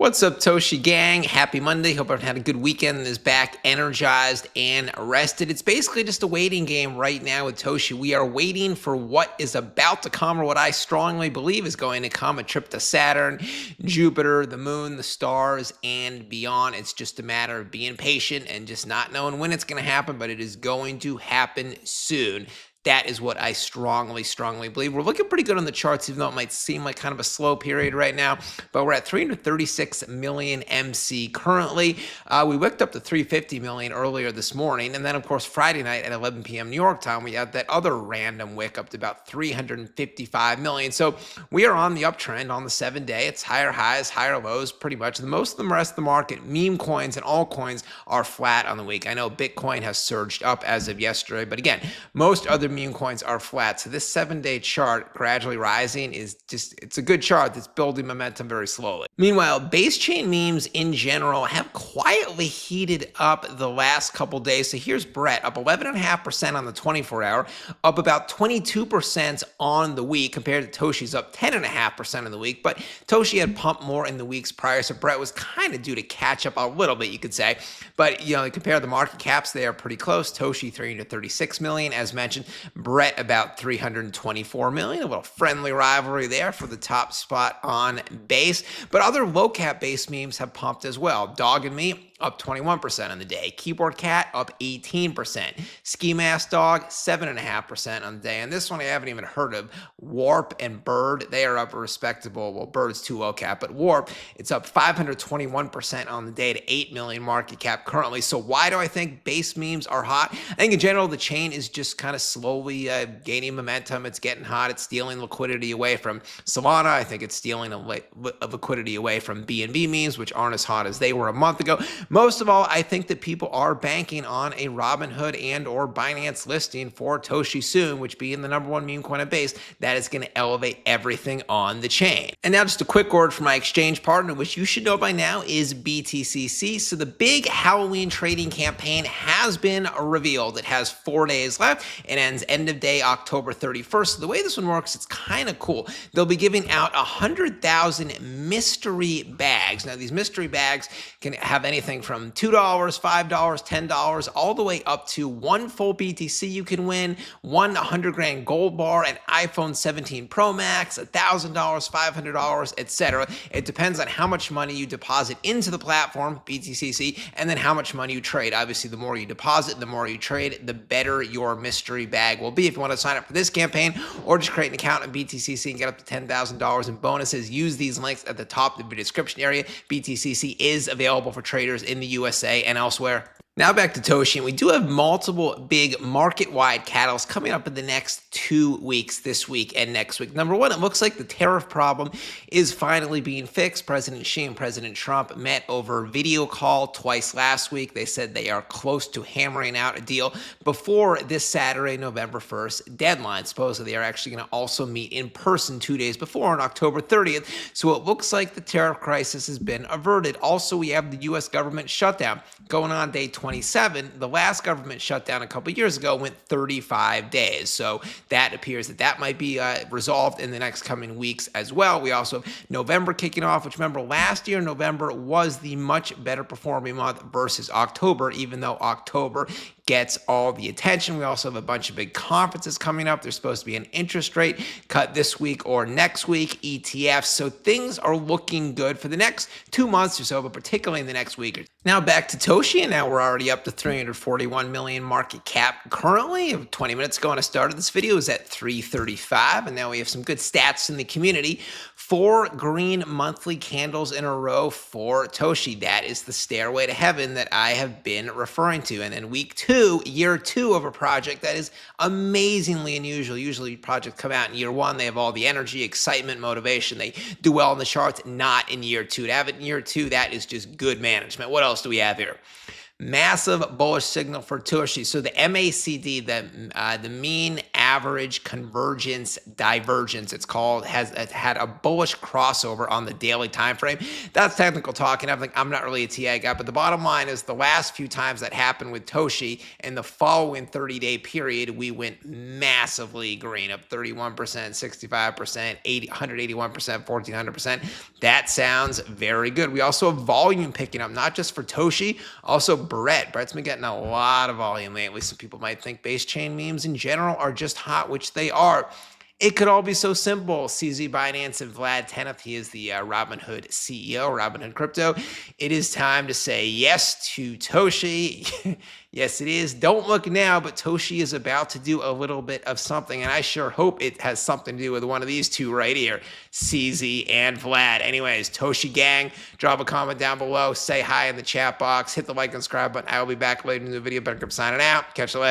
What's up, Toshi gang? Happy Monday. Hope everyone had a good weekend and is back energized and rested. It's basically just a waiting game right now with Toshi. We are waiting for what is about to come, or what I strongly believe is going to come, a trip to Saturn, Jupiter, the moon, the stars, and beyond. It's just a matter of being patient and just not knowing when it's going to happen, but it is going to happen soon. That is what I strongly believe. We're looking pretty good on the charts, even though it might seem like kind of a slow period right now. But we're at 336 million MC currently. We wicked up to 350 million earlier this morning. And then, of course, Friday night at 11 p.m. New York time, we had that other random wick up to about 355 million. So we are on the uptrend on the 7-day. It's higher highs, higher lows, pretty much. Most of the rest of the market, meme coins and altcoins, are flat on the week. I know Bitcoin has surged up as of yesterday, but again, most other meme coins are flat. So this 7-day chart gradually rising is it's a good chart that's building momentum very slowly. Meanwhile, base chain memes in general have quietly heated up the last couple days. So here's Brett up 11.5% on the 24-hour, up about 22% on the week, compared to Toshi's up 10.5% in the week. But Toshi had pumped more in the weeks prior, so Brett was kind of due to catch up a little bit, you could say. But compare the market caps, they are pretty close. Toshi 336 million, as mentioned. Brett about 324 million, a little friendly rivalry there for the top spot on base. But other low cap base memes have pumped as well. Dog and Me up 21% on the day. Keyboard Cat up 18%. Ski Mask Dog 7.5% on the day. And this one I haven't even heard of. Warp and Bird, they are up a respectable, well, Bird's too low cap, but Warp, it's up 521% on the day to 8 million market cap currently. So why do I think base memes are hot? I think in general the chain is just kind of slowly gaining momentum. It's getting hot. It's stealing liquidity away from Solana. I think it's stealing liquidity away from BNB memes, which aren't as hot as they were a month ago. Most of all, I think that people are banking on a Robinhood and or Binance listing for Toshi soon, which being the #1 meme coin at base, that is going to elevate everything on the chain. And now just a quick word from my exchange partner, which you should know by now is BTCC. So the big Halloween trading campaign has been revealed. It has 4 days left. It ends end of day October 31st. So the way this one works, it's kind of cool. They'll be giving out 100,000 mystery bags. Now these mystery bags can have anything from $2, $5, $10, all the way up to one full BTC you can win, one 100 grand gold bar, an iPhone 17 Pro Max, $1,000, $500, etc. It depends on how much money you deposit into the platform, BTCC, and then how much money you trade. Obviously, the more you deposit, the more you trade, the better your mystery bag will be. If you want to sign up for this campaign or just create an account at BTCC and get up to $10,000 in bonuses, use these links at the top of the description area. BTCC is available for traders in the USA and elsewhere. Now back to Toshi, and we do have multiple big market-wide catalysts coming up in the next 2 weeks, this week and next week. Number one, it looks like the tariff problem is finally being fixed. President Xi and President Trump met over video call twice last week. They said they are close to hammering out a deal before this Saturday, November 1st deadline. Supposedly they are actually going to also meet in person 2 days before on October 30th. So it looks like the tariff crisis has been averted. Also, we have the U.S. government shutdown going on day 27. The last government shutdown a couple years ago went 35 days. So that appears that might be resolved in the next coming weeks as well. We also have November kicking off, which remember last year, November was the much better performing month versus October, even though October gets all the attention. We also have a bunch of big conferences coming up. There's supposed to be an interest rate cut this week or next week, ETFs. So things are looking good for the next 2 months or so, but particularly in the next week. Now back to Toshi, and now we're already up to 341 million market cap currently. 20 minutes ago when I started this video, it was at 335, and now we have some good stats in the community. 4 green monthly candles in a row for Toshi. That is the stairway to heaven that I have been referring to. And then week 2, year 2 of a project that is amazingly unusual. Usually projects come out in year 1, they have all the energy, excitement, motivation. They do well in the charts, not in year 2. To have it in year 2, that is just good management. What else do we have here? Massive bullish signal for Toshi. So the MACD, the mean average convergence divergence, it's called, has had a bullish crossover on the daily time frame. That's technical talking. I'm not really a TI guy, but the bottom line is the last few times that happened with Toshi in the following 30-day period, we went massively green, up 31%, 65%, 181%, 1400%. That sounds very good. We also have volume picking up, not just for Toshi, also Brett's been getting a lot of volume lately. Some people might think base chain memes in general are just hot, which they are. It could all be so simple. CZ Binance and Vlad Tenev, he is the Robinhood CEO, Robinhood Crypto. It is time to say yes to Toshi. Yes, it is. Don't look now, but Toshi is about to do a little bit of something, and I sure hope it has something to do with one of these two right here, CZ and Vlad. Anyways, Toshi gang, drop a comment down below, say hi in the chat box, hit the like and subscribe button. I will be back later in the video. Bencryptoshow signing out. Catch you later.